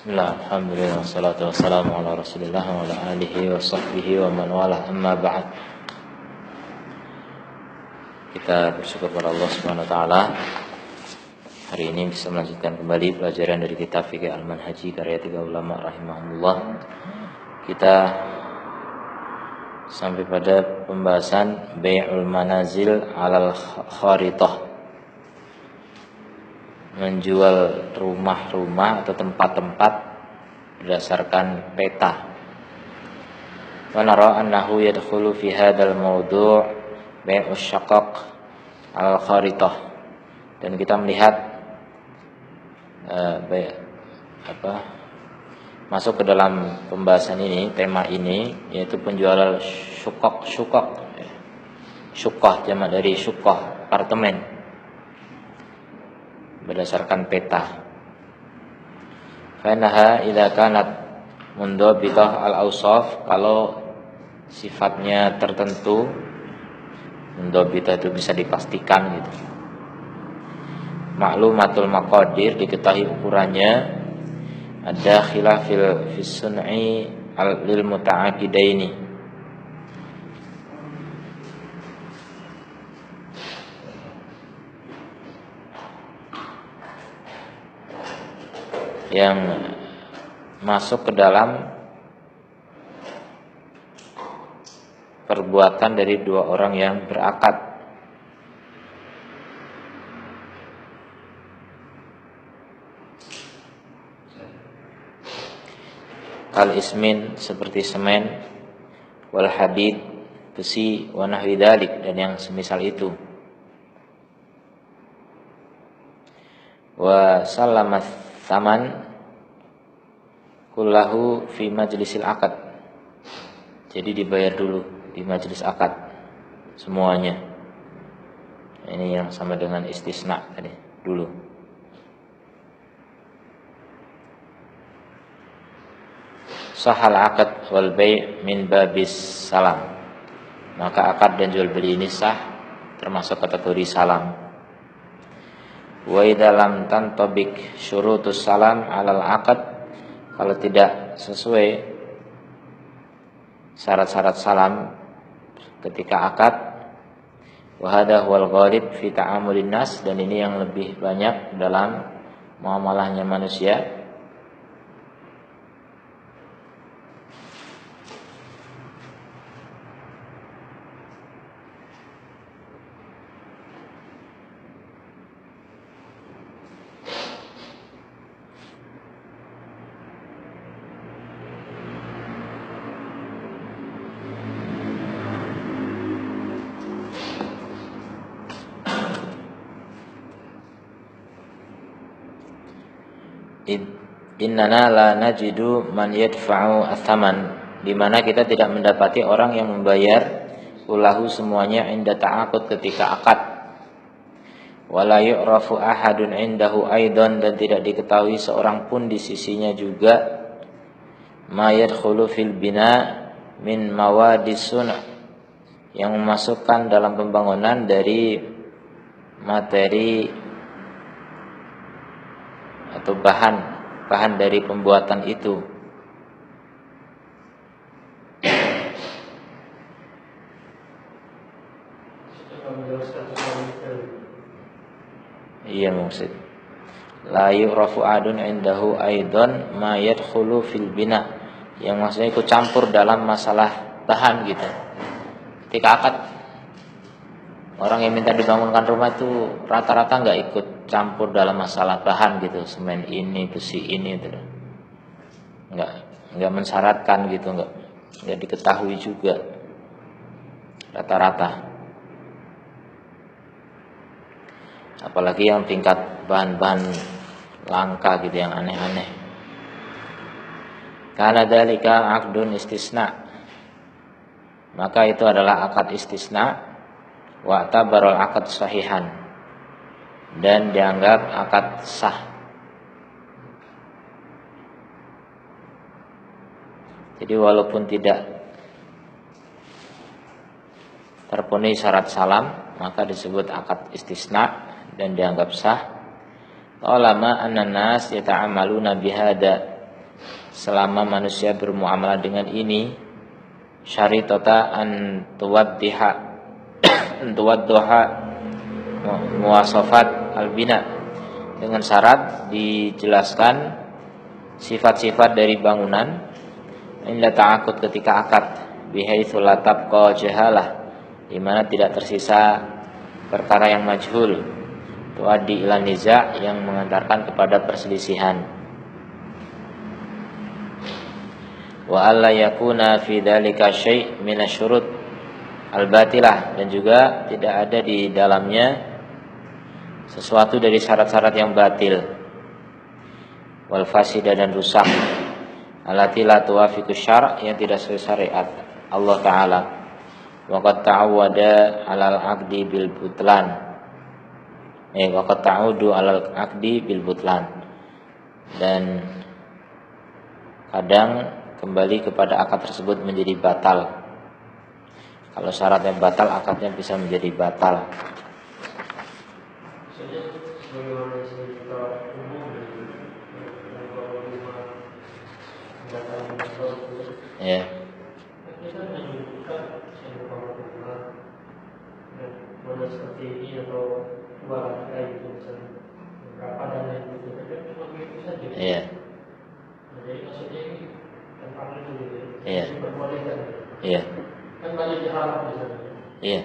Bismillah, alhamdulillah, wassalatu wassalamu ala rasulillah wa ala alihi wa sahbihi wa man wala, amma ba'd. Kita bersyukur kepada Allah subhanahu wa ta'ala, hari ini bisa melanjutkan kembali pelajaran dari kitab Fiqh Al-Manhaji karya 3 ulama rahimahumullah. Kita sampai pada pembahasan Bai'ul Manazil alal Kharitah, menjual rumah-rumah atau tempat-tempat berdasarkan peta. Wa nara annahu yadkhulu fi hadzal mawdu' bai'us syaqaq al-kharitah, dan kita melihat masuk ke dalam pembahasan ini, tema ini, yaitu penjualan syuqaq jamak dari syuqaq, apartemen berdasarkan peta. Fanaha idza kanat mundabitah al-awsaf, kalau sifatnya tertentu, mundabitah itu bisa dipastikan gitu. Ma'lumatul maqadir, diketahui ukurannya, ada khilafil fis sun'i lil muta'aqidaini, yang masuk ke dalam perbuatan dari dua orang yang berakad. Kal ismin, seperti semen, wal hadid, besi, wa nahwi dzalik, dan yang semisal itu. Wa salamat saman kullahu fi majlisil akad, jadi dibayar dulu di majelis akad semuanya. Ini yang sama dengan istisna tadi dulu. Sahal akad wal bai' min babis salam, maka akad dan jual beli ini sah, termasuk kategori salam. Wa idza lam tantabik syurutus salam alal akad, kalau tidak sesuai syarat-syarat salam ketika akad, wa hadha huwal ghalib fi ta'amulin nas, dan ini yang lebih banyak dalam muamalahnya manusia. Innana la najidu man yadfa'u athaman, di mana kita tidak mendapati orang yang membayar ulahu semuanya inda ta'aqud, ketika akad. Wala yu'rafu ahadun indahu aidan, dan tidak diketahui seorang pun di sisinya juga, ma yadkhulu fil bina min mawadis sun', yang memasukkan dalam pembangunan dari materi atau bahan dari pembuatan itu. Iya maksud la yu'rafu adun indahu aidan ma yadkhulu fil bina, yang maksudnya ikut campur dalam masalah bahan gitu. Ketika akad, orang yang minta dibangunkan rumah itu rata-rata nggak ikut campur dalam masalah bahan gitu, semen ini, besi ini gitu. Nggak mensyaratkan gitu, nggak diketahui juga rata-rata. Apalagi yang tingkat bahan-bahan langka gitu, yang aneh-aneh. Karena dzalika aqdun istisna, maka itu adalah akad istisna. Wa tabarul akad sahihan, dan dianggap akad sah. Jadi walaupun tidak terpenuhi syarat salam, maka disebut akad istisna dan dianggap sah. Ulama an-nas yata'amaluna bihada, selama manusia bermuamalah dengan ini, syaritata an tuwaddiha muwasafat albina, dengan syarat dijelaskan sifat-sifat dari bangunan inda ta'aqud ketika akad, bihaitsu la tabqa jahalah, di mana tidak tersisa perkara yang majhul, tuaddi ila niza', yang mengantarkan kepada perselisihan. Wa alla yakuna fi dzalika syai' min asyurut al-batilah, dan juga tidak ada di dalamnya sesuatu dari syarat-syarat yang batil, wal fasida, dan rusak, allati la tuwafiqu syara', yang tidak sesuai syariat Allah Ta'ala. Wa qad ta'awwada 'alal 'aqdi bil butlan, wa qad ta'udu 'alal 'aqdi bil butlan, dan kadang kembali kepada akad tersebut menjadi batal. Kalau syaratnya batal, akadnya bisa menjadi batal. Ya. Seperti ini atau dua kayak gitu, berapa dan lain gitu, itu saja. Iya. Jadi maksudnya ini tempat itu gitu. Iya. Diperbolehkan. Iya. Kan banyak jahalan di sana. Iya.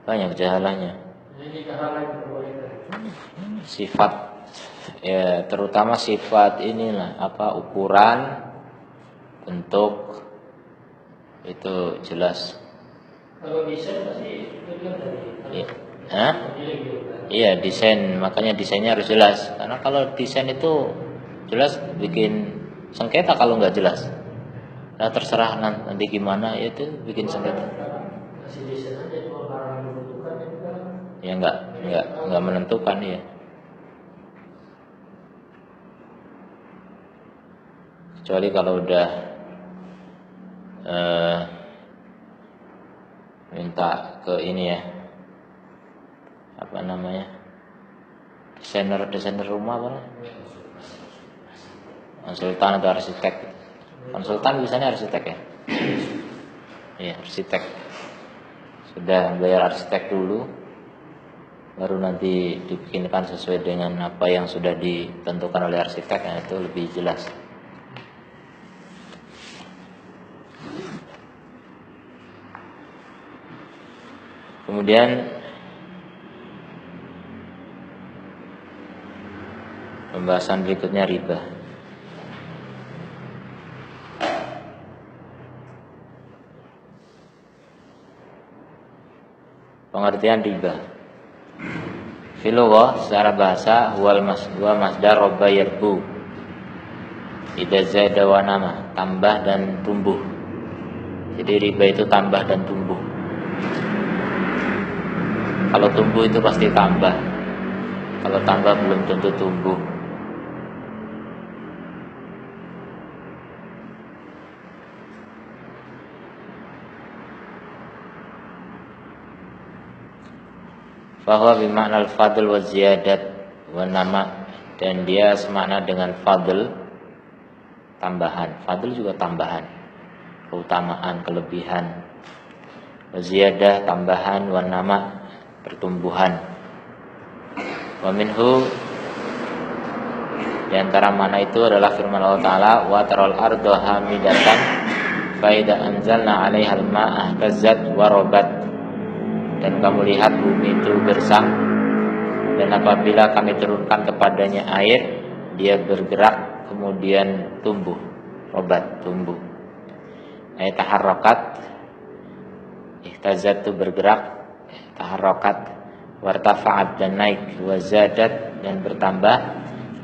Banyak jahalannya. Ini jahalan diperbolehkan. Sifat, ya, terutama sifat inilah, apa, ukuran, bentuk, itu jelas. Kalau desain pasti itu kan dari. Iya, desain, makanya desainnya harus jelas. Karena kalau desain itu jelas bikin sengketa kalau nggak jelas. Nah, terserah nanti gimana, ya itu bikin sengketa. Masih desain aja cuma barang yang menentukan itu kan. Ya nggak menentukan ya. Kecuali kalau udah minta ke ini ya, apa namanya, desainer rumah apa, konsultan atau arsitek. Konsultan biasanya arsitek ya. Iya, arsitek. Sudah bayar arsitek dulu, baru nanti dibikinkan sesuai dengan apa yang sudah ditentukan oleh arsitek, nah itu lebih jelas. Kemudian pembahasan berikutnya riba. Pengertian riba. Filughah secara bahasa huwa masdar robba yarbu. Idza zada wa nama, tambah dan tumbuh. Jadi riba itu tambah dan tumbuh. Kalau tumbuh itu pasti tambah. Kalau tambah belum tentu tumbuh. Fahuwa bimakna al-fadl wa ziyadat wa nama, dan dia semakna dengan fadl, tambahan. Fadl juga tambahan, keutamaan, kelebihan. Wa ziyadah, tambahan, wa nama, pertumbuhan. Wa minhu, di antara mana itu adalah firman Allah Ta'ala, wa taral arda hamidatan fa idza anzalna 'alaihal ma'a ihtazzat wa rabat. Dan kamu lihat bumi itu gersang, dan apabila kami turunkan kepadanya air, dia bergerak kemudian tumbuh, robat, tumbuh. Ayat taharrakat, ihtazat itu bergerak, taharrakat, wartafa'at dan naik, wazadat dan bertambah,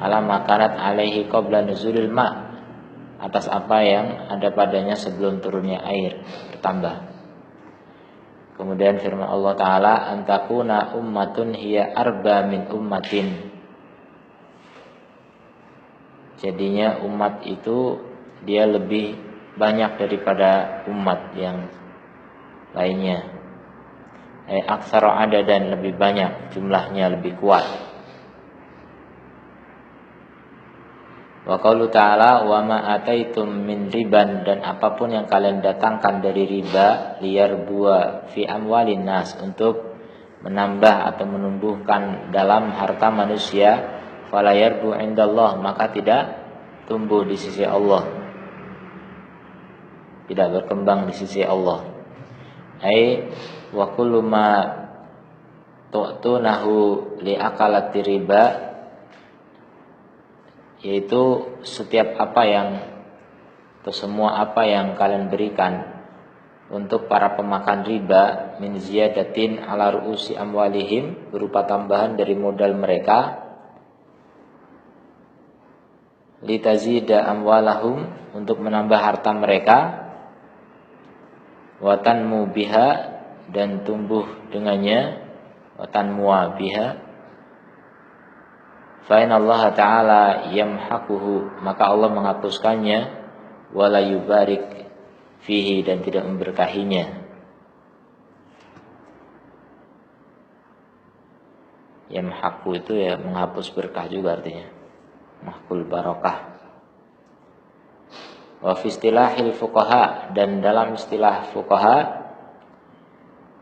ala makanat alaihi qabla nuzulil ma', atas apa yang ada padanya sebelum turunnya air, bertambah. Kemudian firman Allah Ta'ala, antakuna ummatun hiya arba min ummatin. Jadinya umat itu dia lebih banyak daripada umat yang lainnya. Aksara ada, dan lebih banyak, jumlahnya lebih kuat. Wa qaulu ta'ala wa ma ataitum min riban, dan apapun yang kalian datangkan dari riba, liyarbua fi amwalin nas, untuk menambah atau menumbuhkan dalam harta manusia, fala yarbu indallah, maka tidak tumbuh di sisi Allah, tidak berkembang di sisi Allah. Ai wa kullu ma tu'tunahu li akalati riba, yaitu setiap apa yang atau semua apa yang kalian berikan untuk para pemakan riba, min ziyadatin ala ru'usi amwalihim, berupa tambahan dari modal mereka, litazida amwalahum, untuk menambah harta mereka, watanmu biha, dan tumbuh dengannya, watanmu biha, fa innallaha ta'ala yamhaquhu, maka Allah menghapuskannya, wala yubarik fihi, dan tidak memberkahinya. Yamhaqu itu ya menghapus berkah juga artinya, mahkul barakah. Wa fi istilahil fuqaha, dan dalam istilah fuqaha,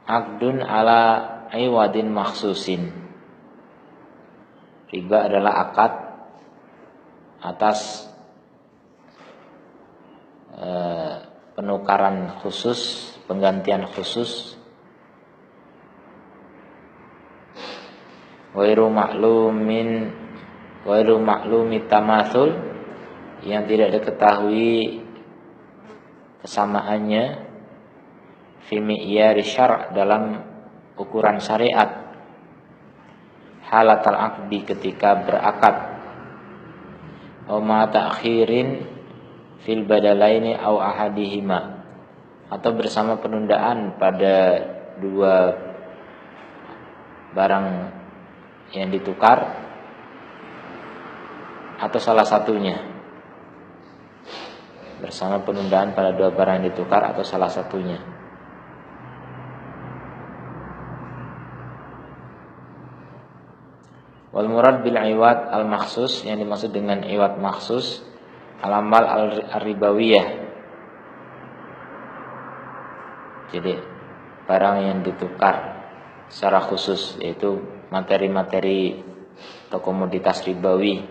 aqdun ala iwadin makhsusin, riba adalah akad atas penukaran khusus, penggantian khusus, wairu maklumi tamatsul, yang tidak diketahui kesamaannya, fi mi'yari syara', dalam ukuran syariat, halatal aqdi, ketika berakad, wa ma ta'khirin fil badalaini au ahadihima, atau bersama penundaan pada dua barang yang ditukar atau salah satunya, bersama penundaan pada dua barang yang ditukar atau salah satunya. Wal murad bil iwad al makhsus, yang dimaksud dengan iwad makhsus, al-amal al-ribawiyah, jadi barang yang ditukar secara khusus, yaitu materi-materi atau komoditas ribawi.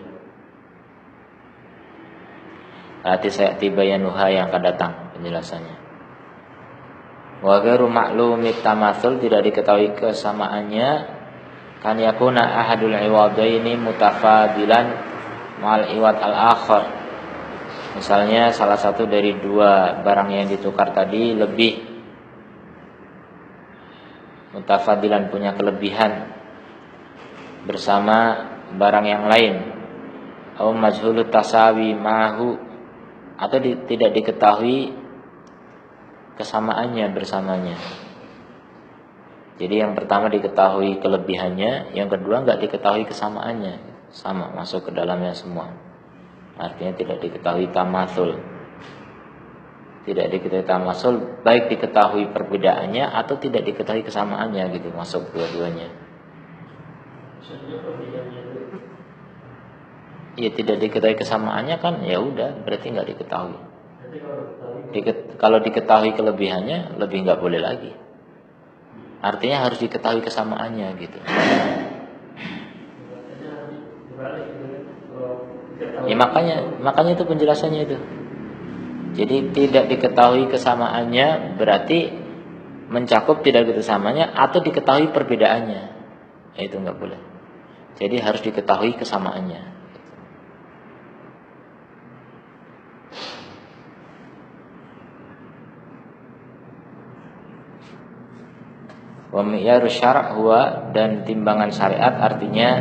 Nanti saya tibayanuha, yang akan datang penjelasannya. Wa ghairu ma'lumit tamatsul, tidak diketahui kesamaannya, kan yakuna ahadul iwadaini mutafadilan ma'al iwad al-akhar, misalnya salah satu dari dua barang yang ditukar tadi lebih mutafadilan, punya kelebihan bersama barang yang lain, atau majhulut tasawi mahu, atau tidak diketahui kesamaannya bersamanya. Jadi yang pertama diketahui kelebihannya, yang kedua enggak diketahui kesamaannya, sama masuk ke dalamnya semua. Artinya tidak diketahui tamatsul. Tidak diketahui tamatsul, baik diketahui perbedaannya atau tidak diketahui kesamaannya, gitu, masuk dua-duanya. Ya tidak diketahui kesamaannya kan, ya udah, berarti nggak diketahui. Kalau diketahui kelebihannya, lebih nggak boleh lagi. Artinya harus diketahui kesamaannya, gitu. Ya makanya itu penjelasannya itu. Jadi tidak diketahui kesamaannya berarti mencakup tidak kesamaannya atau diketahui perbedaannya. Ya, itu nggak boleh. Jadi harus diketahui kesamaannya. Wa mi'yaru syara' huwa, dan timbangan syariat artinya,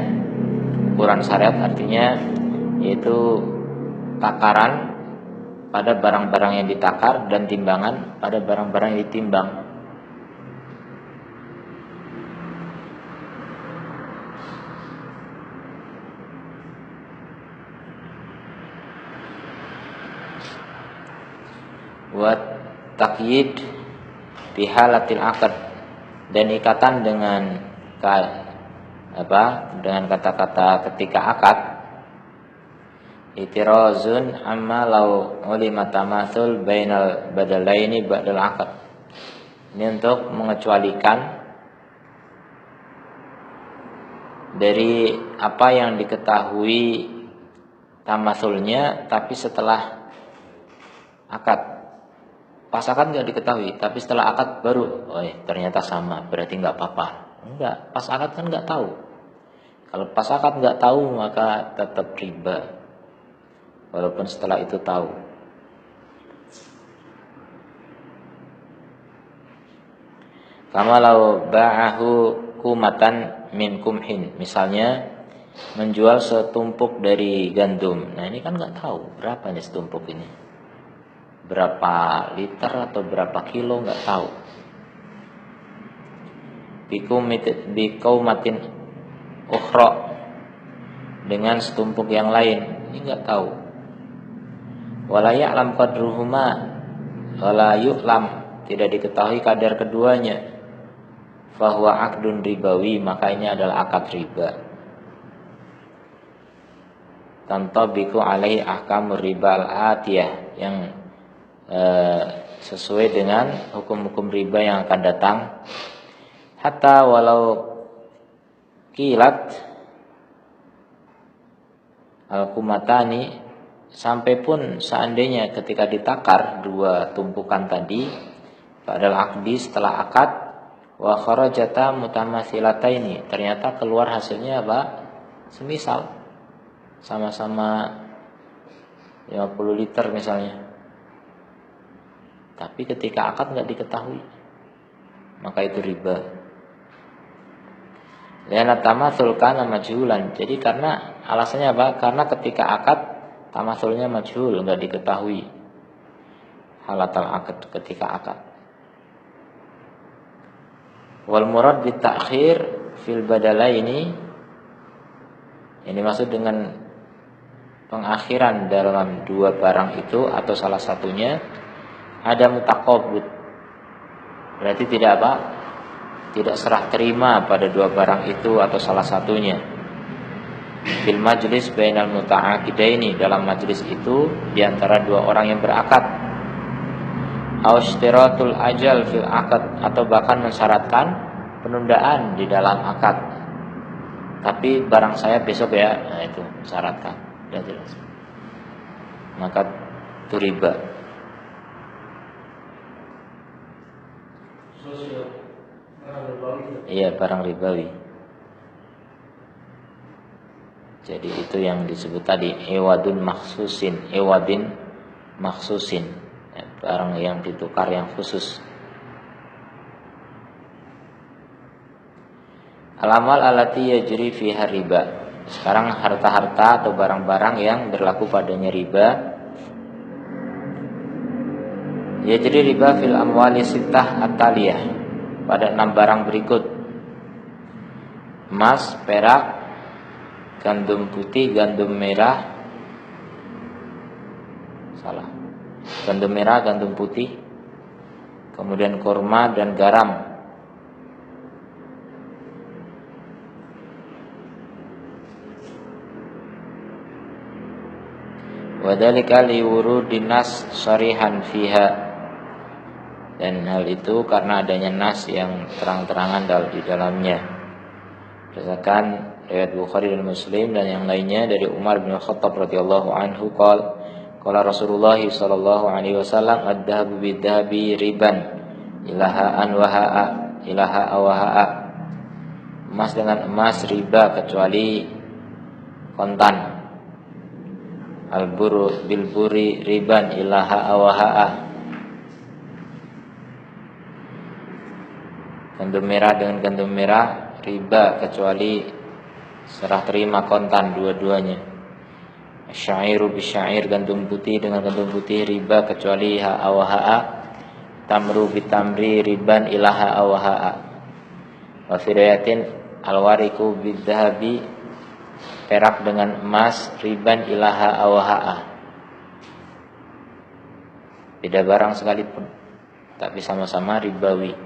ukuran syariat artinya yaitu takaran pada barang-barang yang ditakar dan timbangan pada barang-barang yang ditimbang. Wa taqyid fi halatil aqd, dan ikatan dengan dengan kata-kata ketika akad, itirazun amma law ulima tamatsul bainal badalaini ba'dal aqd. Ini untuk mengecualikan dari apa yang diketahui tamatsulnya tapi setelah akad. Pas akad nggak diketahui, tapi setelah akad baru, oh ternyata sama, berarti nggak apa-apa. Enggak, pas akad kan nggak tahu. Kalau pas akad nggak tahu maka tetap riba, walaupun setelah itu tahu. Kama law ba'ahu kumatan min kumhin, misalnya menjual setumpuk dari gandum. Nah ini kan nggak tahu berapa nih setumpuk ini, berapa liter atau berapa kilo, nggak tahu. Bikaumatin ukhra, dengan setumpuk yang lain, ini nggak tahu. Wala ya'lam qadruhuma, wala yu'lam, tidak diketahui kadar keduanya. Fahuwa aqdun ribawi, maka ini adalah akad riba. Tantabiqu alaihi ahkamur riba al-atiyah, yang sesuai dengan hukum-hukum riba yang akan datang. Hatta walau kilat al-kumatani, sampai pun seandainya ketika ditakar dua tumpukan tadi padahal akdi, setelah akad, wa kharajata mutamasilataini, ternyata keluar hasilnya apa? Semisal, sama-sama 50 liter misalnya, tapi ketika akad nggak diketahui, maka itu riba. Liana tamatsul kana majhulan, jadi karena alasannya apa? Karena ketika akad tamatsulnya majhul, nggak diketahui halatal akad ketika akad. Wal murad bit ta'khir fil badalaini, ini maksud dengan pengakhiran dalam dua barang itu atau salah satunya, ada mutaqabud, berarti tidak apa? Tidak serah terima pada dua barang itu atau salah satunya. Fil majlis bainal muta'aqidaini, dalam majlis itu di antara dua orang yang berakad. Aushtiratul ajal fil akad, atau bahkan mensyaratkan penundaan di dalam akad. Tapi barang saya besok ya, nah itu syaratkan, sudah jelas. Maka itu riba. Iya, barang ribawi. Jadi itu yang disebut tadi ewadun makhsusin, ewadin makhsusin, ya, barang yang ditukar yang khusus. Al-amal allati yajri fiha riba. Sekarang harta-harta atau barang-barang yang berlaku padanya riba. Yajri riba fil amwali sittah at-taliyah, pada 6 barang berikut: emas, perak, gandum putih, gandum merah, gandum merah, gandum putih, kemudian kurma dan garam. Wadzalika liwurudin nas sharihan fiha, dan hal itu karena adanya nas yang terang-terangan di dalamnya. Berdasarkan riwayat Bukhari dan Muslim dan yang lainnya dari Umar bin Khattab radhiyallahu anhu, qala Rasulullah sallallahu alaihi wasallam, ad-dhahabu bid-dhahabi riban ilaha an wa ha'a, ilaha wa ha'a. Emas dengan emas riba kecuali kontan. Al-buru bil buri riban ilaha wa ha'a. Gandum merah dengan gandum merah riba kecuali serah terima kontan dua-duanya. Syairu bisyair, gandum putih dengan gandum putih riba kecuali ha'a wa ha'a. Tamru bitamri riban ilaha wa ha'a. Wa fi riwayatin alwariku bidzahabi, perak dengan emas riban ilaha wa ha'a. Beda barang sekalipun, tapi sama-sama ribawi.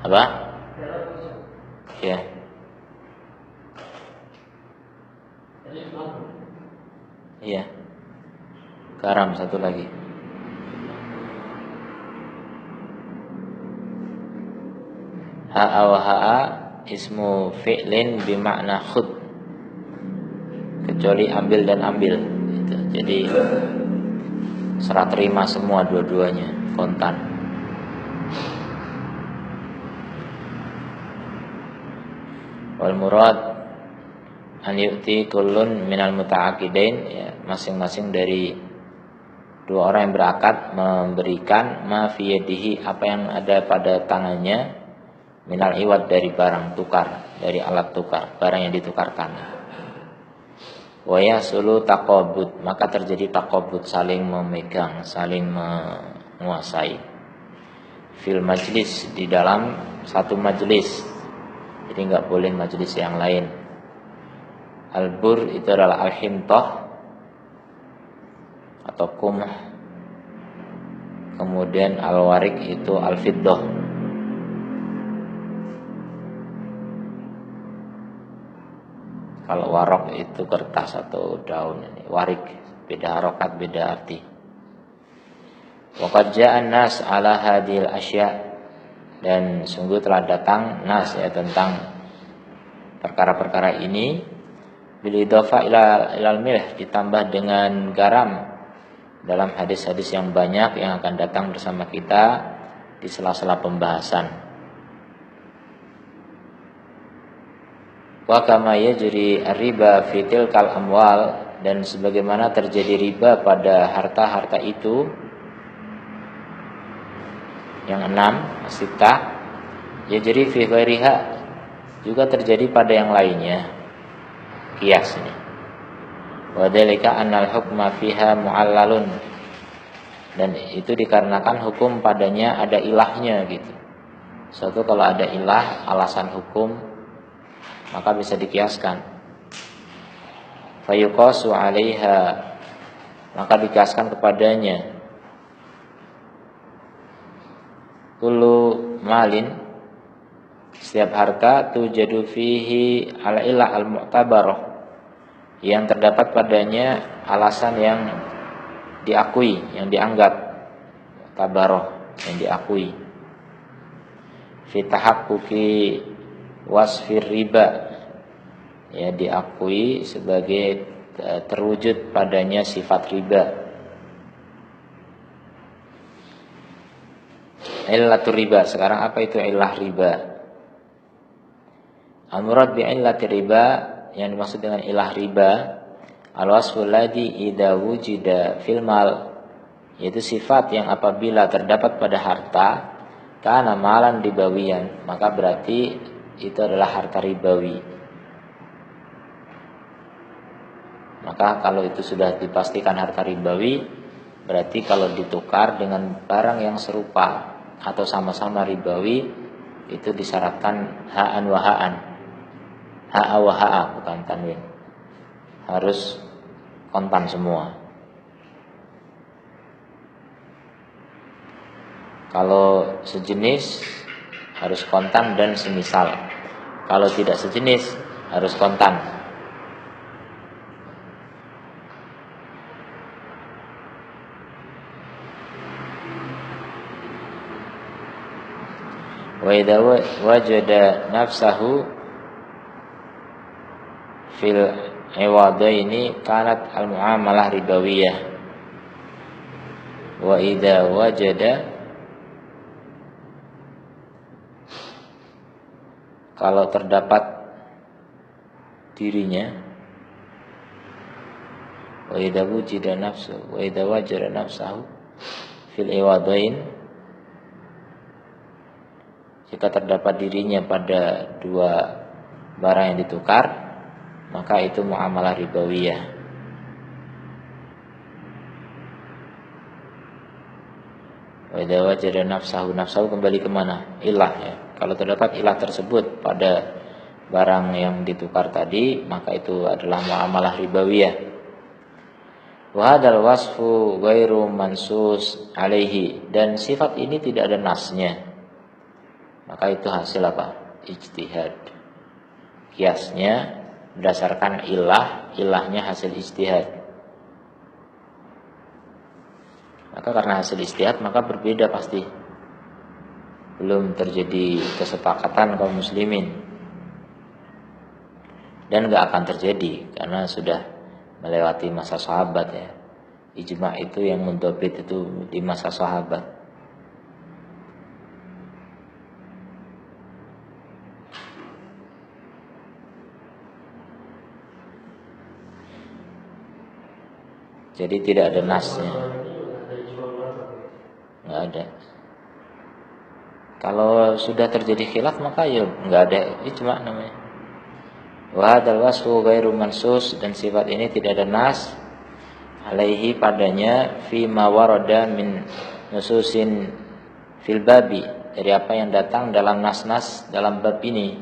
Apa? Ya. Jadi Islam. Iya. Garam satu lagi. Ha'a wa ha'a ismu fi'lin bimakna khud, kecuali ambil dan ambil gitu. Jadi serah terima semua dua-duanya, kontan. Wal murad an yu'ti kullun minal muta'aqidain, ya, masing-masing dari dua orang yang berakad memberikan ma fi yadihi, apa yang ada pada tangannya, minal iwad, dari barang tukar, dari alat tukar, barang yang ditukarkan. Wa yasulu taqabud, maka terjadi taqabud, saling memegang, saling menguasai. Fil majlis, di dalam satu majlis, jadi enggak boleh majlis yang lain. Al-bur itu adalah al-himtah atau kumh. Kemudian al-warik itu al-fiddah. Kalau warok itu kertas atau daun, ini warik beda harokat, beda arti. Waqad ja'an nas ala hadil asya, dan sungguh telah datang nas, ya, tentang perkara-perkara ini. Bil idhafa ilal milh, ditambah dengan garam, dalam hadis-hadis yang banyak yang akan datang bersama kita di sela-sela pembahasan. Wa kama yajri riba fi tilkal amwal, dan sebagaimana terjadi riba pada harta-harta itu. Yang 6, sitah, yajri fi ghairiha, juga terjadi pada yang lainnya. Qiyas ini. Wa dzalika annal hukma fiha mu'allalun, dan itu dikarenakan hukum padanya ada ilahnya gitu. Suatu kalau ada ilah, alasan hukum, maka bisa dikiaskan. Fayuqasu 'alaiha, maka dikiaskan kepadanya. Kullu malin, setiap harta, tujadu fihi al-ilah al-mu'tabarah, yang terdapat padanya alasan yang diakui, yang dianggap tabarah, yang diakui. Fi tahaqquqi wasfir riba, ya, diakui sebagai terwujud padanya sifat riba. Illatur riba, sekarang apa itu illah riba? Al-murad bi illati riba, yang dimaksud dengan ilah riba, al-wasful ladzi idza wujida fil mal, yaitu sifat yang apabila terdapat pada harta, kana malan ribawiyan, maka berarti itu adalah harta ribawi. Maka kalau itu sudah dipastikan harta ribawi, berarti kalau ditukar dengan barang yang serupa atau sama-sama ribawi, itu disyaratkan ha'an wa ha'an. Ha'a wa ha'a, bukan tanwin. Harus kontan semua. Kalau sejenis harus kontan dan semisal. Kalau tidak sejenis harus kontan. Wa idza wajada nafsahu fil iwadaini kanat al-muamalah ribawiyah. Wa idza wajada, kalau terdapat dirinya, wa idza wujida nafsu, wa idza wajada nafsahu fil iwadain, jika terdapat dirinya pada dua barang yang ditukar, maka itu muamalah ribawiyah. Wa idza wajada nafsahu, nafsahu kembali kemana? Ilah, ya. Kalau terdapat ilah tersebut pada barang yang ditukar tadi, maka itu adalah muamalah ribawiyah. Wa hadzal wasfu ghairu mansus alaihi, dan sifat ini tidak ada nasnya. Maka itu hasil apa? Ijtihad. Kiasnya berdasarkan ilahnya hasil ijtihad. Maka karena hasil ijtihad maka berbeda pasti. Belum terjadi kesepakatan kaum muslimin. Dan gak akan terjadi karena sudah melewati masa sahabat ya. Ijma itu yang mendobit itu di masa sahabat. Jadi tidak ada nasnya. Nggak ada. Kalau sudah terjadi khilaf maka ya nggak ada ijma namanya. Wa hadzal wasfu ghairu mansus, dan sifat ini tidak ada nas alaihi padanya fi ma warada min nususin fil babi, dari apa yang datang dalam nas-nas dalam bab ini.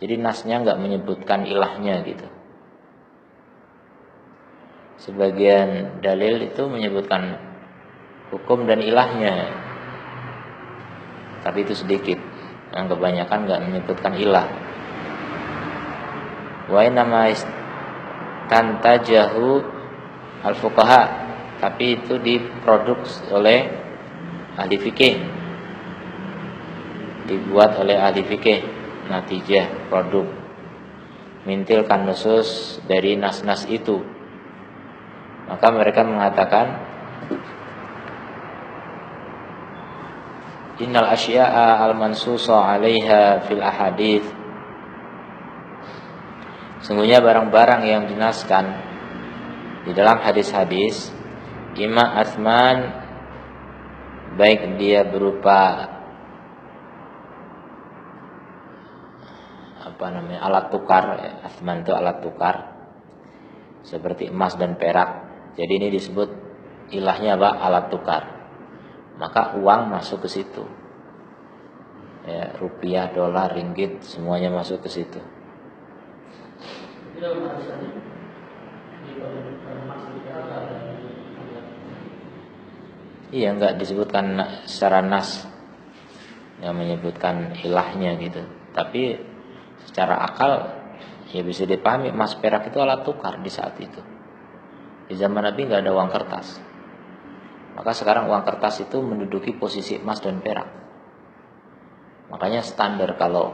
Jadi nasnya nggak menyebutkan ilahnya gitu. Sebagian dalil itu menyebutkan hukum dan ilahnya, tapi itu sedikit. Yang kebanyakan nggak menyebutkan ilah. Wa inama istantajahu al-fuqaha, tapi itu diproduksi oleh ahli fikih, dibuat oleh ahli fikih, natijah produk mintilkan nusus dari nas-nas itu. Maka mereka mengatakan innal asya'a al-mansusa 'alaiha fil ahadits, sungguhnya barang-barang yang dinaskan di dalam hadis-hadis, ima asman, baik dia berupa alat tukar, asman itu alat tukar seperti emas dan perak. Jadi ini disebut ilahnya apa? Alat tukar. Maka uang masuk ke situ. Ya, rupiah, dolar, ringgit, semuanya masuk ke situ. Iya, enggak disebutkan secara nas yang menyebutkan ilahnya gitu. Tapi secara akal ya bisa dipahami emas perak itu alat tukar di saat itu. Di zaman Nabi nggak ada uang kertas. Maka sekarang uang kertas itu menduduki posisi emas dan perak. Makanya standar kalau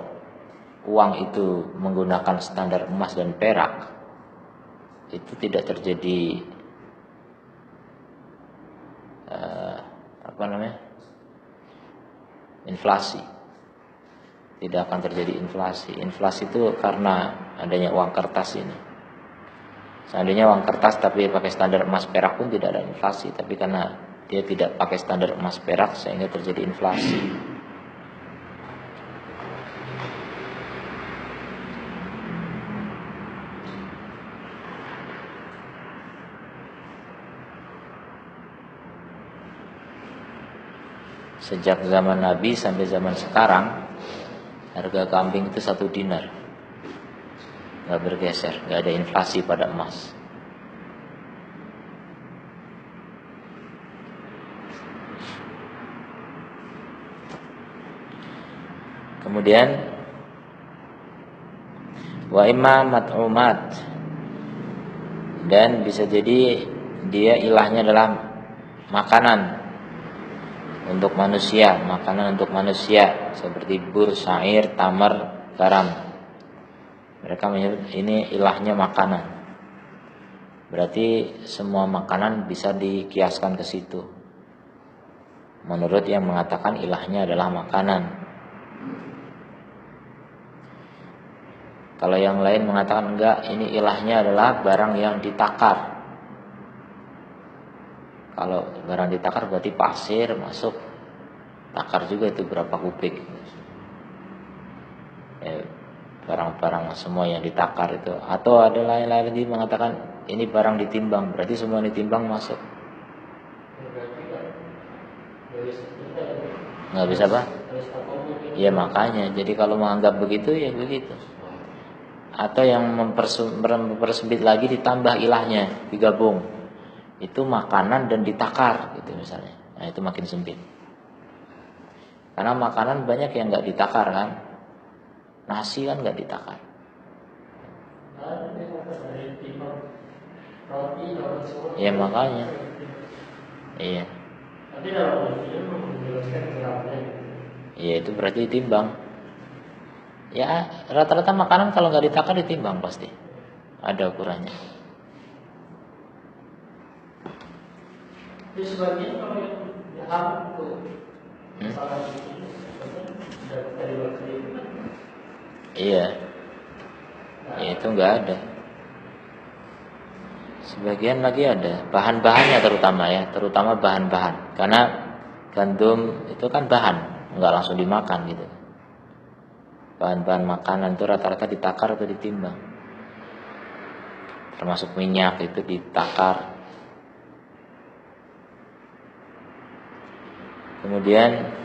uang itu menggunakan standar emas dan perak, itu tidak terjadi inflasi. Tidak akan terjadi inflasi. Inflasi itu karena adanya uang kertas ini. Seandainya uang kertas tapi pakai standar emas perak pun tidak ada inflasi, tapi karena dia tidak pakai standar emas perak sehingga terjadi inflasi. Sejak zaman Nabi sampai zaman sekarang, harga kambing itu 1 dinar. Nggak bergeser, nggak ada inflasi pada emas. Kemudian wa imma mat'umat, dan bisa jadi dia ilahnya adalah makanan untuk manusia, makanan untuk manusia seperti bur, syair, tamar, garam. Mereka menyebut ini ilahnya makanan. Berarti semua makanan bisa dikiaskan ke situ. Menurut yang mengatakan ilahnya adalah makanan. Kalau yang lain mengatakan enggak, ini ilahnya adalah barang yang ditakar. Kalau barang ditakar berarti pasir masuk. Takar juga itu berapa kubik. Barang-barang semua yang ditakar itu. Atau ada lain-lain lagi mengatakan ini barang ditimbang, berarti semua ditimbang masuk. Nggak bisa apa? Ya makanya, jadi kalau menganggap begitu ya begitu. Atau yang mempersempit lagi ditambah ilahnya, digabung. Itu makanan dan ditakar gitu misalnya. Nah itu makin sempit. Karena makanan banyak yang nggak ditakar kan. Nasi kan nggak ditakar. Ya makanya. Iya. Tapi dalam video menjelaskan beratnya. Iya itu berarti ditimbang. Ya rata-rata makanan kalau nggak ditakar ditimbang pasti. Ada ukurannya. Di sebagian kalau yang diharam itu salah itu dari waktu itu. Iya. Ya itu nggak ada. Sebagian lagi ada bahan-bahannya terutama bahan-bahan. Karena gandum itu kan bahan, nggak langsung dimakan gitu. Bahan-bahan makanan itu rata-rata ditakar atau ditimbang. Termasuk minyak itu ditakar. Kemudian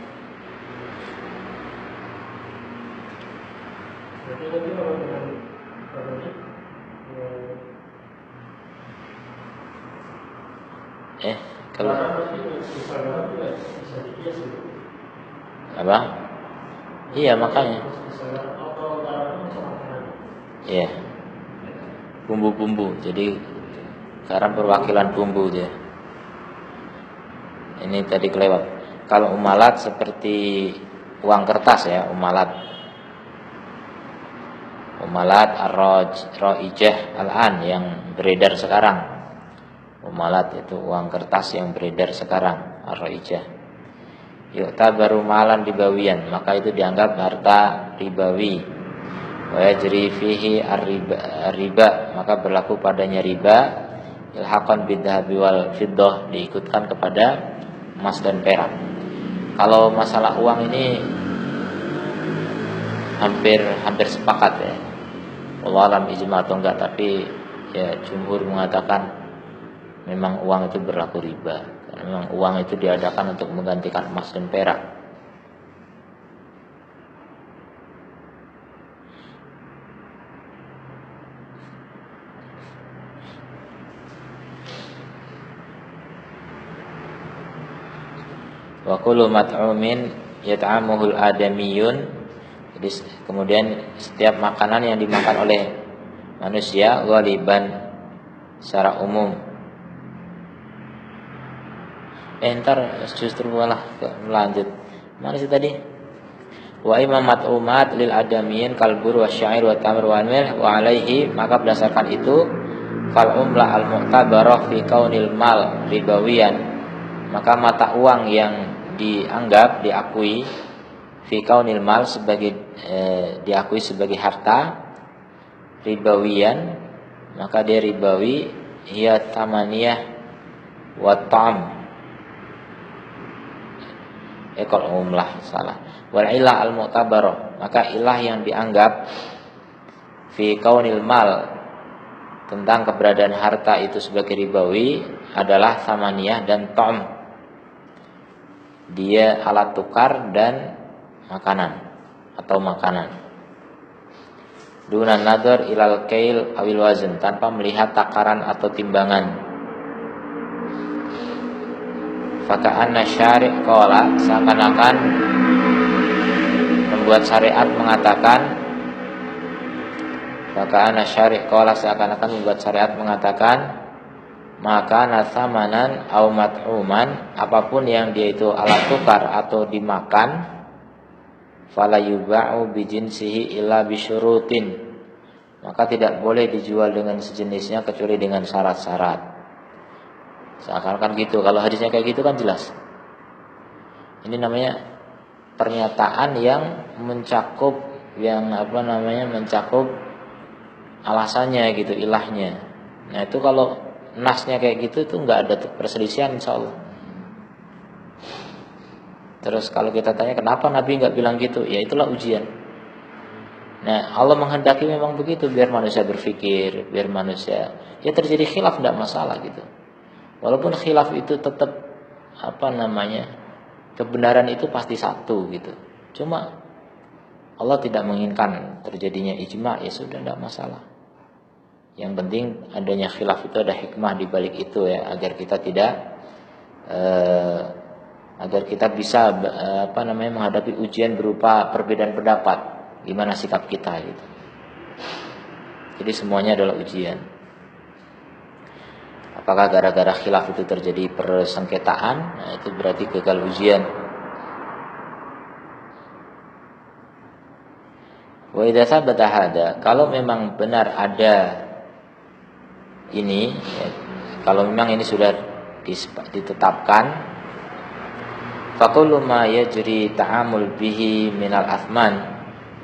kalau apa? Iya makanya. Iya. Bumbu-bumbu. Jadi garam perwakilan bumbu dia. Ini tadi kelewat. Kalau umalat seperti uang kertas ya, umalat ar-raijah al-an yang beredar sekarang. Umalat itu uang kertas yang beredar sekarang, ar-raijah. Yu'tabaru malan ribawiyan, maka itu dianggap harta ribawi. Wa yajri fihi ar-riba, maka berlaku padanya riba. Ilhaqan bidhahabi wal fiddah, diikutkan kepada emas dan perak. Kalau masalah uang ini hampir sepakat ya. Wallahu alam ijma atau enggak, tapi ya jumhur mengatakan memang uang itu berlaku riba. Karena memang uang itu diadakan untuk menggantikan emas dan perak. Wa kullu mat'umin yat'amuhul adamiyun. Jadi kemudian setiap makanan yang dimakan oleh manusia ghaliban secara umum. Ntar justru malah melanjut. Mana sih tadi? Wa imam mat'umat lil adamiyin kalbur wa syair wa tamr wa milh wa alaihi, maka berdasarkan itu fal umlah al mu'tabarah fi kaunil mal ribawiyan, maka mata uang yang diakui fi kaunil mal diakui sebagai harta ribawiyan, maka dia ribawi, hiya tamaniyah wa ta'am. Kalau umlah salah. Wal ilah al mu'tabarah, maka ilah yang dianggap fi kaunil mal tentang keberadaan harta itu sebagai ribawi adalah tamaniyah dan ta'am. Dia alat tukar dan makanan atau makanan. Dunan nadar ilal kail awil wazn, tanpa melihat takaran atau timbangan. Faka'anna syari' qala, seakan-akan membuat syariat mengatakan, faka'anna syari' qala, seakan-akan membuat syariat mengatakan, maka nasamanan au mat'uman, apapun yang dia itu alat tukar atau dimakan, fala yuba'u bijinsihi illa bisyurutin, maka tidak boleh dijual dengan sejenisnya kecuali dengan syarat-syarat. Seakan-akan gitu. Kalau hadisnya kayak gitu kan jelas. Ini namanya pernyataan yang mencakup mencakup alasannya gitu, ilahnya. Nah itu kalau nasnya kayak gitu itu nggak ada perselisihan insyaallah. Terus kalau kita tanya kenapa Nabi nggak bilang gitu, ya itulah ujian. Nah Allah menghendaki memang begitu biar manusia berpikir, biar manusia ya terjadi khilaf tidak masalah gitu. Walaupun khilaf itu tetap kebenaran itu pasti satu gitu. Cuma Allah tidak menginginkan terjadinya ijma, ya sudah tidak masalah. Yang penting adanya khilaf itu ada hikmah di balik itu ya, agar kita bisa menghadapi ujian berupa perbedaan pendapat, gimana sikap kita gitu. Jadi semuanya adalah ujian. Apakah gara-gara khilaf itu terjadi persengketaan? Nah, itu berarti gagal ujian. Wa idza sabata hada, kalau memang benar ada ini, ya, kalau memang ini sudah ditetapkan, faqulu ma yajri ta'amul bihi minal athman,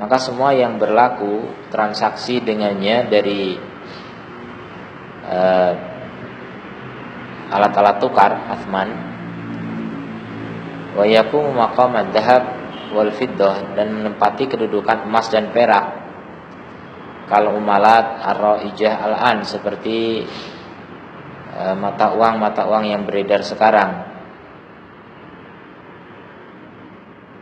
maka semua yang berlaku transaksi dengannya dari alat-alat tukar athman, wa yaqumu maqam ad-dhahab wal fiddah, dan menempati kedudukan emas dan perak, kalau umalat ar-raijah al-an, seperti mata uang yang beredar sekarang.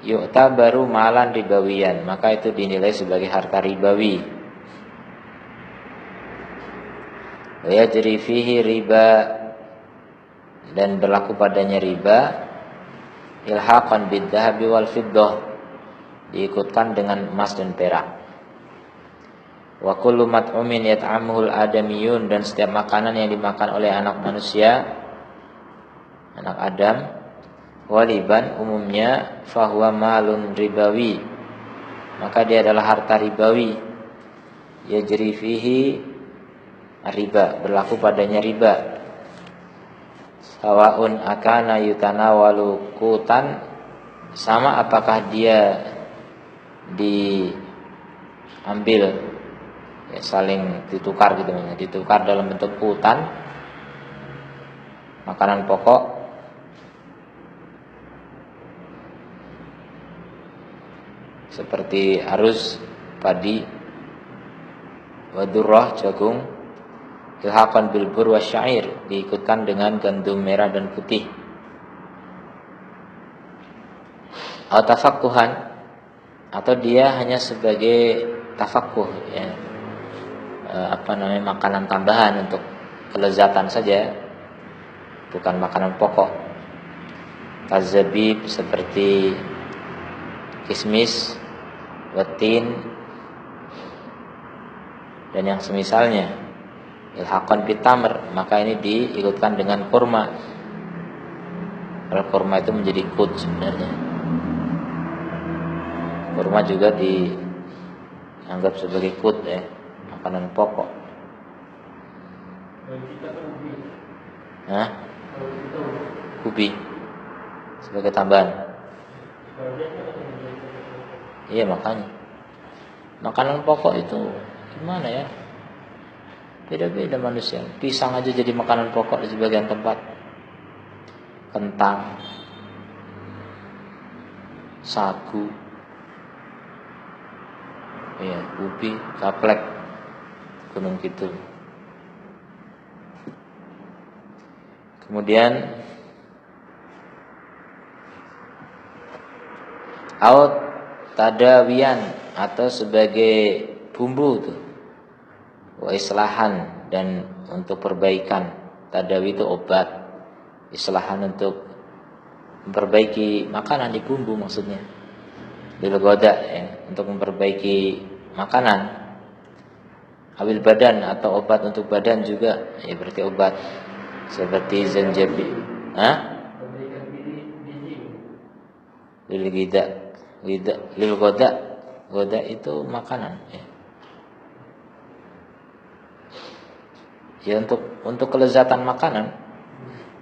Yu'ta baru malan ribawiyan, maka itu dinilai sebagai harta ribawi. Wa yajri fihi riba, dan berlaku padanya riba, ilhaqan bid-dhahabi wal fiddah, diikutkan dengan emas dan perak. Wa kullu mat'umin yat'amuhul adamiyun, dan setiap makanan yang dimakan oleh anak manusia, anak Adam, waliban umumnya, fahuwa malun ribawi, maka dia adalah harta ribawi. Yajri fihi riba, berlaku padanya riba. Sawaun akana yutanawalu kutan, sama apakah dia diambil, ya, saling ditukar gitu, ditukar dalam bentuk kutan, makanan pokok, seperti aruz, padi, wadurrah, jagung, ilhaqan bil bur wa syair, diikutkan dengan gandum merah dan putih. Atau tafakkuhan, atau dia hanya sebagai tafakkuh, ya, makanan tambahan untuk kelezatan saja, bukan makanan pokok. Kazabib, seperti kismis, watin, dan yang semisalnya. Ilhaqan bitamr, maka ini diikutkan dengan kurma. Kalau kurma itu menjadi kut sebenarnya. Kurma juga dianggap sebagai kut, ya, makanan pokok. Hah? Ubi sebagai tambahan. Iya, makanya makanan pokok itu gimana ya? Beda-beda manusia. Pisang aja jadi makanan pokok di sebagian tempat. Kentang, sagu, ya, ubi, gaplek, Gunung Kidul. Kemudian aut tadawiyan, atau sebagai bumbu tuh, wa islahan, dan untuk perbaikan. Tadawi itu obat, islahan untuk memperbaiki makanan, di bumbu maksudnya. Bil goda, ya, untuk memperbaiki makanan. Awil badan, atau obat untuk badan juga, ya, berarti obat, seperti zanjabil. Lil gida, lil goda, goda itu makanan, ya. Ya, untuk kelezatan makanan,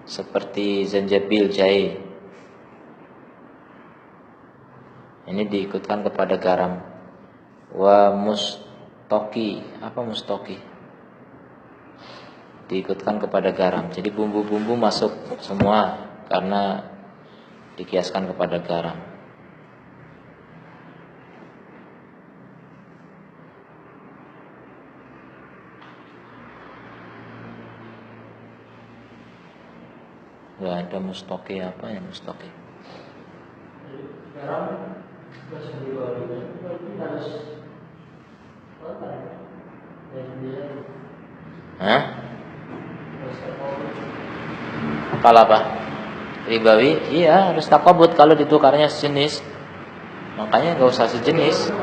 seperti zanjabil, jahe, ini diikutkan kepada garam. Wa mustoki, apa mustoki? Diikutkan kepada garam. Jadi bumbu-bumbu masuk semua karena dikiaskan kepada garam. Gak ada mustoki, apa ya mustoki? Garam masih dijual, kita harus Hah? Kalau apa? Ribawi? Iya, harus takobut kalau ditukarnya sejenis. Makanya gak usah sejenis.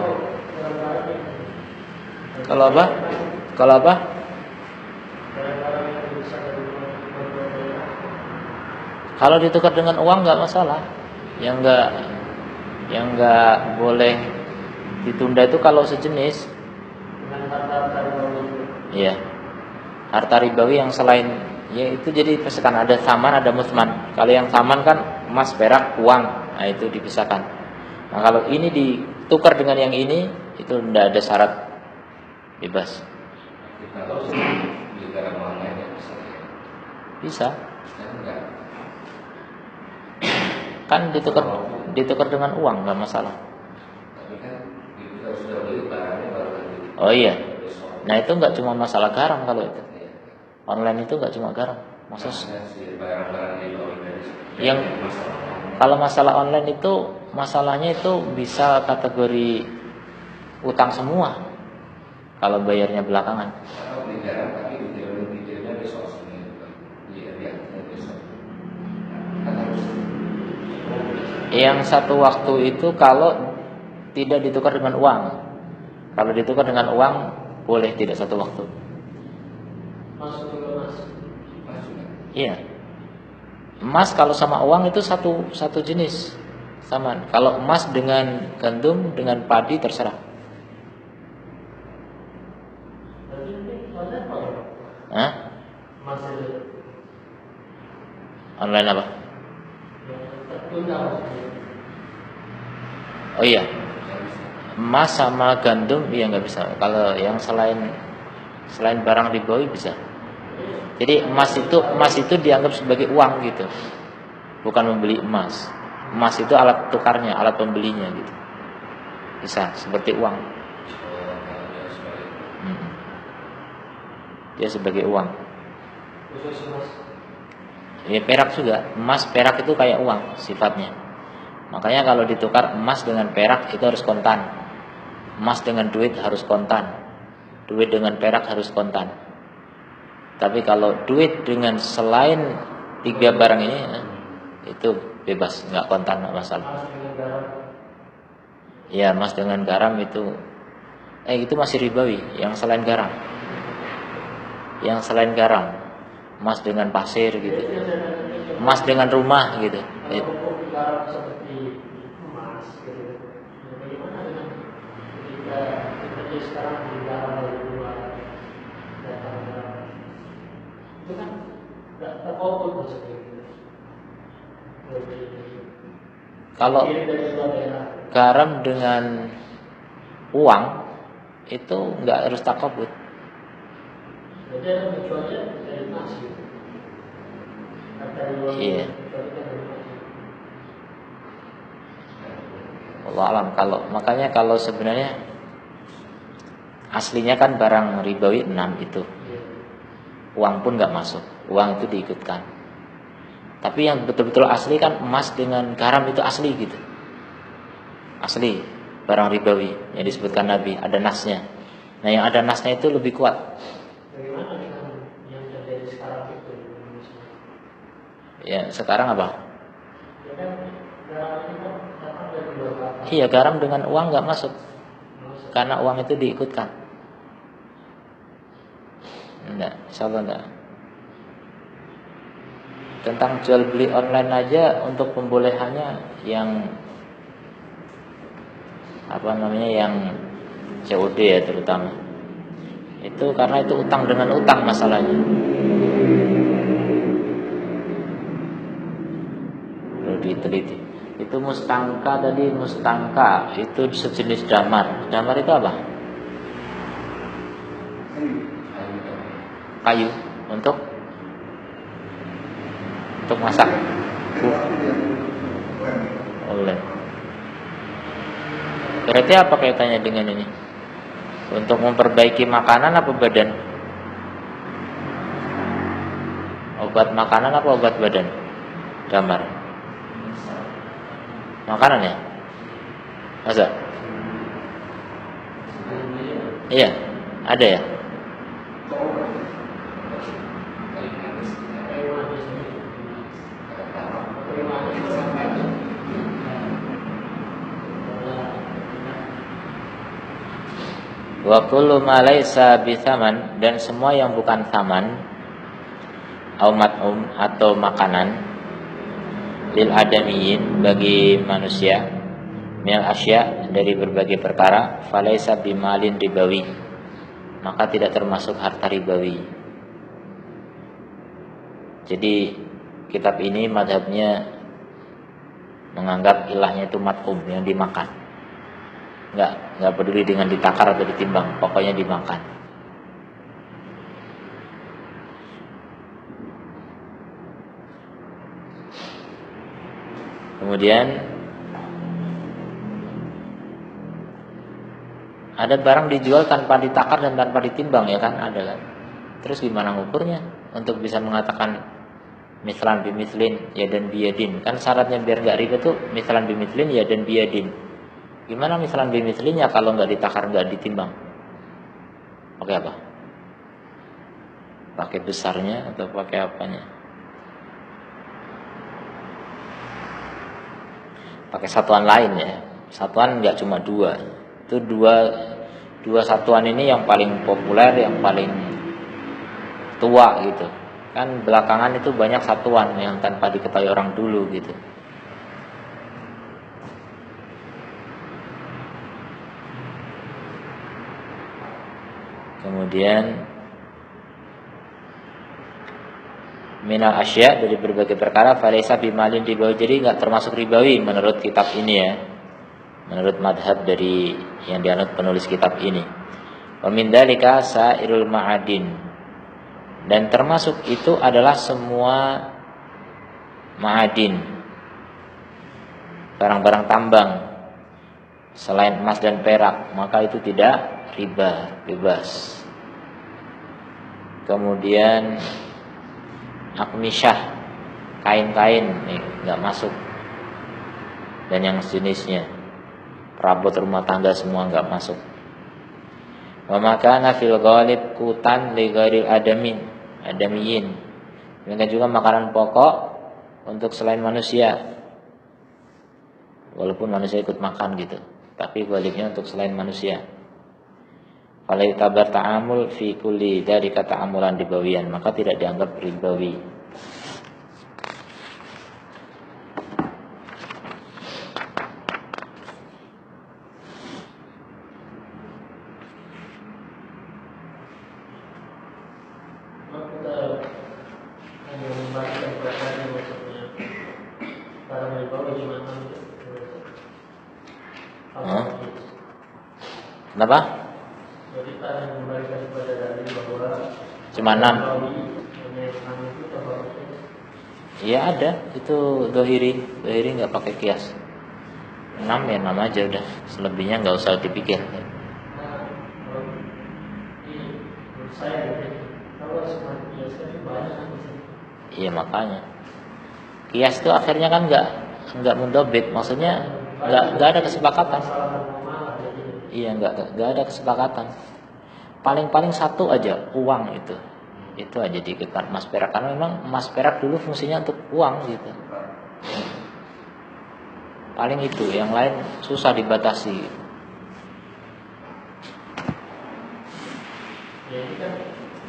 Kalau apa? Kalau apa? Barang-barang yang bisa dari Kalau ditukar dengan uang nggak masalah. Yang nggak boleh ditunda itu kalau sejenis. dengan harta-harta ribawi itu. Iya. Harta ribawi yang selain, ya itu jadi dipisahkan, ada saman ada musman. Kalau yang saman kan emas, perak, uang, nah itu dipisahkan. Nah kalau ini ditukar dengan yang ini, itu tidak ada syarat, bebas. Kalau di barang online ya bisa. Bisa. Enggak. Kan ditukar dengan uang nggak masalah. Tapi kan kita sudah beli barangnya baru nanti. Oh iya. Besok. Nah itu nggak cuma masalah garam kalau itu. Online itu nggak cuma garam. Maksud Si barang-barang di bawah dari yang kalau masalah online itu masalahnya itu bisa kategori utang semua. Kalau bayarnya belakangan. Atau beli garam tapi detailnya besok sini. Iya, besok. Kan harus Yang satu waktu itu kalau tidak ditukar dengan uang. Kalau ditukar dengan uang boleh tidak satu waktu. Masuk juga mas. juga. Iya. Emas kalau sama uang itu satu jenis sama. Kalau emas dengan gandum dengan padi terserah. Berarti ini online apa? Hah? Mas itu Online apa? yang tertunda maksudnya. Oh iya. Emas sama gandum iya nggak bisa. Kalau yang selain barang ribawi bisa. Jadi emas itu dianggap sebagai uang gitu. Bukan membeli emas. Emas itu alat tukarnya, alat pembelinya gitu. Bisa seperti uang. Dia sebagai uang. Khusus mas. Ya perak juga. Emas perak itu kayak uang sifatnya. Makanya kalau ditukar emas dengan perak itu harus kontan. Emas dengan duit harus kontan. Duit dengan perak harus kontan. Tapi kalau duit dengan selain 3 barang ini itu bebas, nggak kontan, nggak masalah. Mas dengan garam. Ya emas dengan garam itu masih ribawi. Yang selain garam, emas dengan pasir gitu, emas dengan rumah gitu. Kalau pupuk garam seperti emas gitu. Bagaimana dengan ketika kita sekarang di garam dari luar datang garam itu kan nggak terkoppel maksudnya. Kalau Kirim dari luar daerah. garam dengan uang itu nggak harus takobut. Jadi ada menjualnya dari emas gitu. Dari luar Iya. menjualnya dari emas. Allah alam. Makanya kalau sebenarnya aslinya kan barang ribawi 6 itu. Iya. Uang pun nggak masuk. Uang itu diikutkan. Tapi yang betul-betul asli kan emas dengan garam itu asli gitu. Asli barang ribawi yang disebutkan Nabi, ada nasnya. Nah, yang ada nasnya itu lebih kuat. Bagaimana dengan yang terjadi sekarang itu di Indonesia? Ya, sekarang apa? Ya kan garam ini kan datang dari luar kota. Iya, garam dengan uang nggak masuk. Karena uang itu diikutkan. Enggak, insyaallah enggak. Tentang jual beli online aja untuk pembolehannya yang yang COD ya terutama. Itu karena itu utang dengan utang masalahnya. Perlu diteliti. Itu mustangka itu sejenis damar. Damar itu apa? Kayu untuk masak. Oleh. Berarti apa kaitannya dengan ini? Untuk memperbaiki makanan apa badan? Obat makanan apa obat badan? Damar. Makanan ya? Masa? Iya, ada ya? Wa kullu ma laisa bithaman, dan semua yang bukan thaman au mat'um atau makanan lil adamiyin bagi manusia, minal asya dari berbagai perkara, falaisa bimalin ribawi, maka tidak termasuk harta ribawi. Jadi kitab ini madhabnya menganggap ilahnya itu mat'um, yang dimakan. Enggak peduli dengan ditakar atau ditimbang, pokoknya dimakan. Kemudian ada barang dijual tanpa ditakar dan tanpa ditimbang, ya kan, ada kan. Terus gimana ngukurnya untuk bisa mengatakan mislan bimislin yadan biyadin? Kan syaratnya biar enggak riba tuh mislan bimislin yadan biyadin. Gimana mislan bimislinnya kalau enggak ditakar, enggak ditimbang? Pakai apa? Pakai besarnya atau pakai apanya? Pakai satuan lain ya. Satuan enggak cuma dua. Itu dua satuan ini yang paling populer, yang paling tua gitu. Kan belakangan itu banyak satuan yang tanpa diketahui orang dulu gitu. Kemudian minal asya, dari berbagai perkara, falaisa bimalin ribawi, jadi enggak termasuk ribawi menurut kitab ini ya. Menurut madhab dari yang dianut penulis kitab ini. Wa min dzalika sairul ma'adin, dan termasuk itu adalah semua ma'adin, barang-barang tambang selain emas dan perak, maka itu tidak riba, bebas. Kemudian akmisyah, kain-kain nih enggak masuk, dan yang sejenisnya, perabot rumah tangga semua enggak masuk. Wa makana fil ghalib kutan li ghairil adamiyin, demikian juga makanan pokok untuk selain manusia, walaupun manusia ikut makan gitu, tapi ghalibnya untuk selain manusia. Fala yutabar ta'amul fi kulli dzalika ta'amulan ribawiyan, maka tidak dianggap ribawi. Kita hanya membaca perkara maksudnya para ribawi gimana gitu. Kenapa? Jadi kita hanya memberikan kepada dalil bahwa Cuma 6. Iya ada, itu dohiri nggak pakai kias. 6 ya 6 aja udah, selebihnya nggak usah dipikir. Iya makanya kias itu akhirnya kan nggak mendobit, maksudnya nggak ada kesepakatan. Iya nggak ada kesepakatan. Paling satu aja uang itu aja diikat emas perak, karena memang emas perak dulu fungsinya untuk uang gitu. Paling itu, yang lain susah dibatasi. Ya ini kan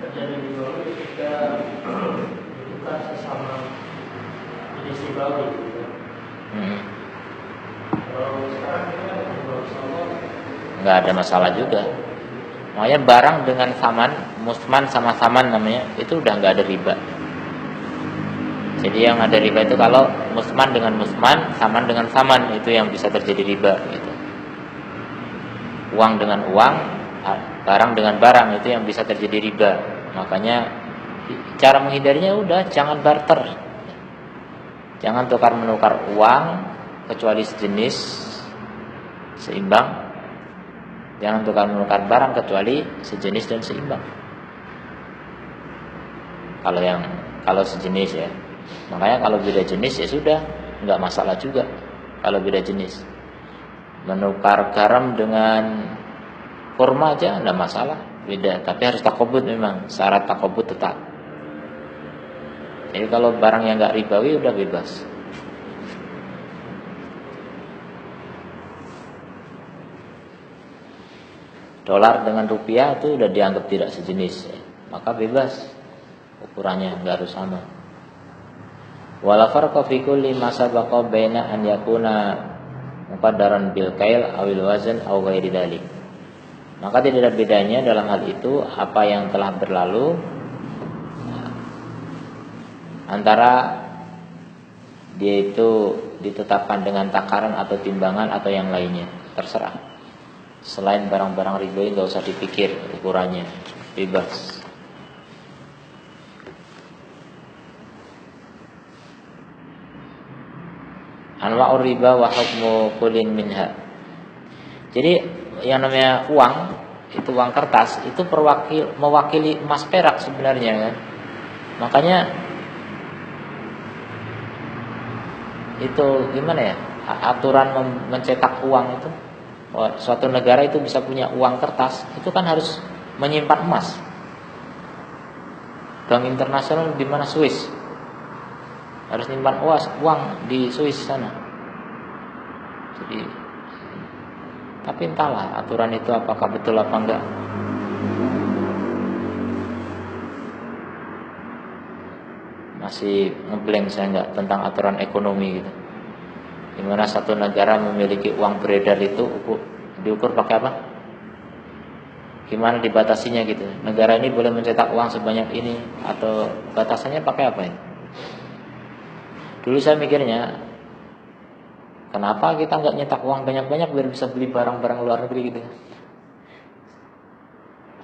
terjadi di bawah ketika ditukar sesama jenis ribawi gitu. Kalau sekarang kita nggak ada masalah juga. Makanya barang dengan saman, musman sama saman namanya, itu udah nggak ada riba. Jadi yang ada riba itu kalau musman dengan musman, saman dengan saman, itu yang bisa terjadi riba gitu. Uang dengan uang, barang dengan barang, itu yang bisa terjadi riba. Makanya cara menghindarinya udah jangan barter. Jangan tukar menukar uang kecuali sejenis seimbang. Jangan tukar menukar barang kecuali sejenis dan seimbang. Kalau sejenis ya. Makanya kalau beda jenis ya sudah, nggak masalah juga kalau beda jenis. Menukar garam dengan kurma aja nggak masalah, beda. Tapi harus takobut, memang syarat takobut tetap. Jadi kalau barang yang nggak ribawi udah bebas. dolar dengan rupiah itu udah dianggap tidak sejenis, ya. Maka bebas ukurannya, nggak harus sama. Wala farqa fi kulli ma sabaqa baina an yakuna muqaddaran bil kail awil wazn aw ghairi dzalik. Maka tidak ada bedanya dalam hal itu apa yang telah berlalu antara dia itu ditetapkan dengan takaran atau timbangan atau yang lainnya, terserah. Selain barang-barang riba nggak usah dipikir ukurannya, bebas. Anwa'ur riba wa hukmu kullin minha. Jadi yang namanya uang, itu uang kertas, itu mewakili emas perak sebenarnya kan. Makanya itu gimana ya? Aturan mencetak uang itu, suatu negara itu bisa punya uang kertas, itu kan harus menyimpan emas. Bank internasional di mana? Swiss. Harus menyimpan uang di Swiss sana. Jadi, tapi entahlah aturan itu apakah betul apa enggak. Masih ngeblank saya enggak tentang aturan ekonomi gitu. Di mana satu negara memiliki uang beredar itu diukur pakai apa? Gimana dibatasinya gitu? Negara ini boleh mencetak uang sebanyak ini atau batasannya pakai apa ya? Dulu saya mikirnya, kenapa kita nggak nyetak uang banyak-banyak biar bisa beli barang-barang luar negeri gitu?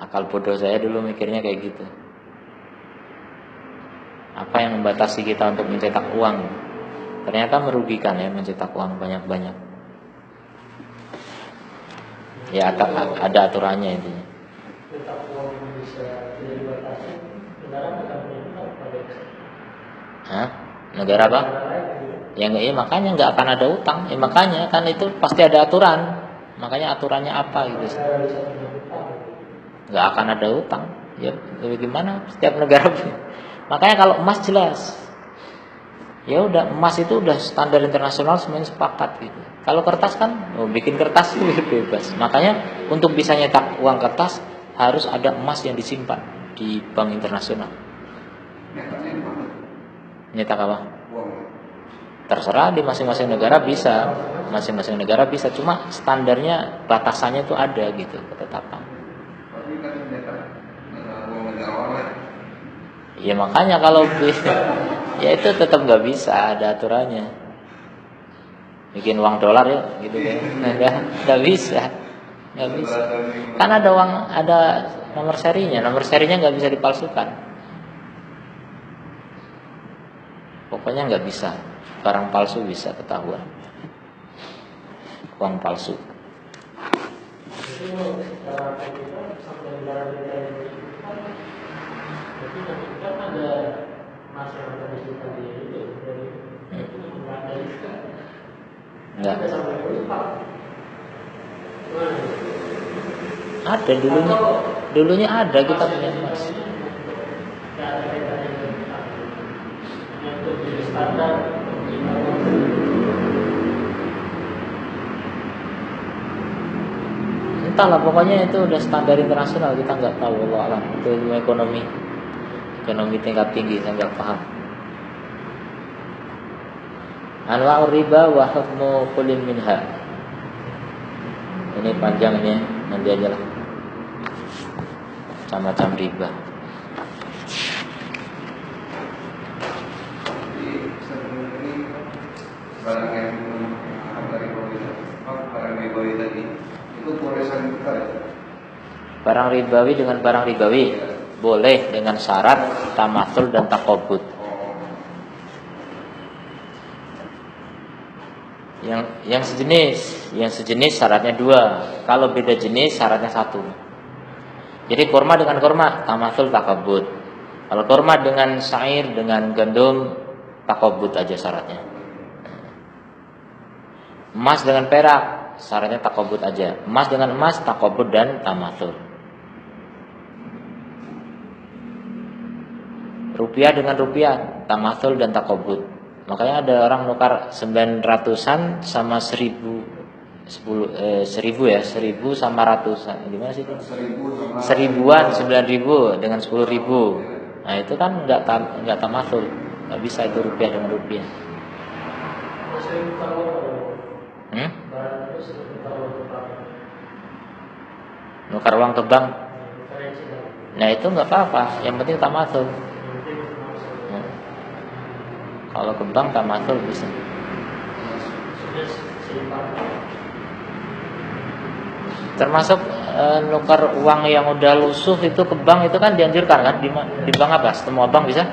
Akal bodoh saya dulu mikirnya kayak gitu. Apa yang membatasi kita untuk mencetak uang? Ternyata merugikan ya mencetak uang banyak-banyak. Ya ada aturannya intinya. Mencetak uang bisa tidak dibatasi, negara akan punya pada. Hah? Negara apa? Ya nggak, ya makanya nggak akan ada utang. Ya makanya kan itu pasti ada aturan. Makanya aturannya apa gitu? Nggak akan ada utang. Ya bagaimana? Setiap negara. Makanya kalau emas jelas. Ya udah, emas itu udah standar internasional semuanya sepakat gitu. Kalau kertas kan, bikin kertas itu bebas. Makanya untuk bisa nyetak uang kertas harus ada emas yang disimpan di bank internasional. Nyetak apa? Terserah di masing-masing negara bisa, masing-masing negara bisa. Cuma standarnya batasannya itu ada gitu, ketetapan. Ya makanya kalau ya itu tetap nggak bisa, ada aturannya. Bikin uang dolar ya, gitu kan? Nggak bisa, nggak bisa. Kan ada uang, ada nomor serinya nggak bisa dipalsukan. Pokoknya nggak bisa. Barang palsu bisa ketahuan. Uang palsu. Enggak. Ada dulunya ada kita punya emas. Entahlah, pokoknya itu udah standar internasional, kita nggak tahu, Allah alam. Itu ilmu ekonomi tingkat tinggi, saya nggak paham. Anwa'ur riba wa hukmu kullin minha. Ini panjangnya, nanti aja lah. Macam-macam riba. Barang yang barang ribawi tadi itu polesan kita ya? Barang ribawi dengan barang ribawi boleh dengan syarat tamathul dan taqabud. Yang sejenis syaratnya 2. Kalau beda jenis syaratnya 1. Jadi kurma dengan kurma tamathul taqabud. Kalau kurma dengan syair dengan gandum taqabud aja syaratnya. Emas dengan perak syaratnya taqabud aja. Emas dengan emas taqabud dan tamathul. Rupiah dengan rupiah tamathul dan taqabud. Makanya ada orang nukar 900-an sama 1000 1000 ya, 1000 sama ratusan. Gimana sih itu? 1000 sama Seribuan, 9.000 dengan 10.000. Nah itu kan nggak tamasul, nggak bisa itu rupiah dengan rupiah. Masih kalau Hmm? barang itu sering kalau tukar Nukar uang ke bank, referensi dan nah itu nggak apa-apa, yang penting tamasul. penting masuk Nah, kalau ke bank tamasul bisa. sudah seimbang. Termasuk nukar uang yang udah lusuh itu ke bank itu kan dianjurkan kan di bank apa? Semua bank bisa?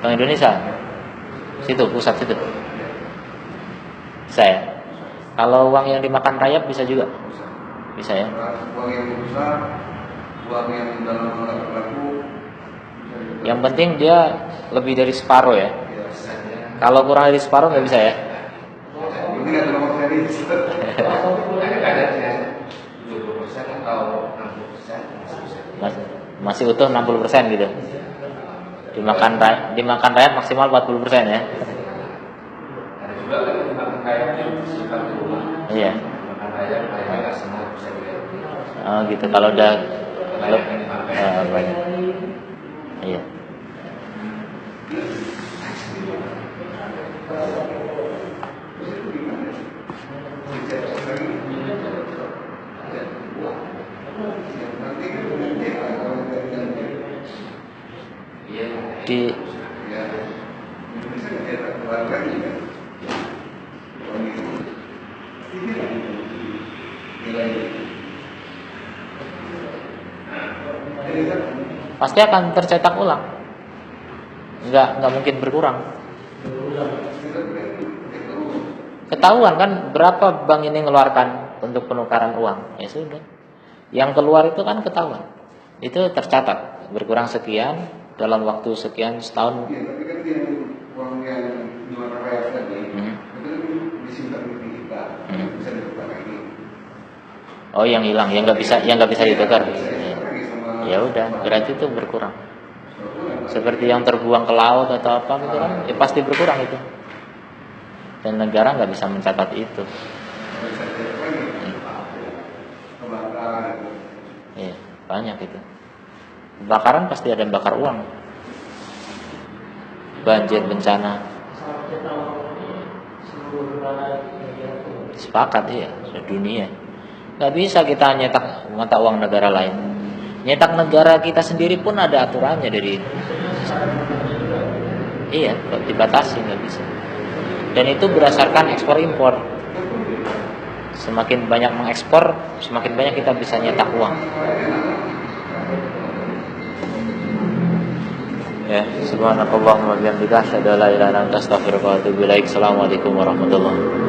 Bank Indonesia. Situ pusat situ. Bisa ya? Kalau uang yang dimakan rayap bisa juga? Bisa ya? uang yang besar, uang yang dalam laku, Yang penting dia lebih dari separuh ya. Kalau kurang dari separuh nggak bisa ya? ini kan nomor seri. Kadang-kadang 20% atau 60% masih bisa. Masih utuh 60% gitu. Dimakan rayap maksimal 40% ya. Ada juga kan dimakan kayaknya simpan di rumah. Iya. Makan raya nggak semua bisa dilihat. Oh gitu. Kalau udah banyak. Iya. Di pasti akan tercetak ulang. Nggak mungkin berkurang. Ketahuan kan berapa bank ini mengeluarkan untuk penukaran uang. Ya sudah. Yang keluar itu kan ketahuan. Itu tercatat berkurang sekian dalam waktu sekian setahun. Iya, tapi kan yang uang yang dimakan raya tadi itu kan disimpan di kita, bisa ditukar lagi. Oh yang hilang, yang nggak bisa ditukar. Ya udah, berarti itu berkurang. Seperti yang terbuang ke laut atau apa gitu kan, ya pasti berkurang itu. Dan negara nggak bisa mencatat itu. Iya, banyak itu. Kebakaran pasti ada yang bakar uang. Banjir, bencana. Asal kita tahu ini seluruh negara itu Sepakat ya, sedunia. Nggak bisa kita nyetak mata uang negara lain. Nyetak negara kita sendiri pun ada aturannya dari ini. Iya, kok dibatasi nggak bisa. Dan itu berdasarkan ekspor impor. Semakin banyak mengekspor, semakin banyak kita bisa nyetak uang. Ya, subhanakallahumma wa bihamdika asyhadu an la ilaha illa anta astaghfiruka wa atubu ilaik. Assalamualaikum warahmatullahi wabarakatuh.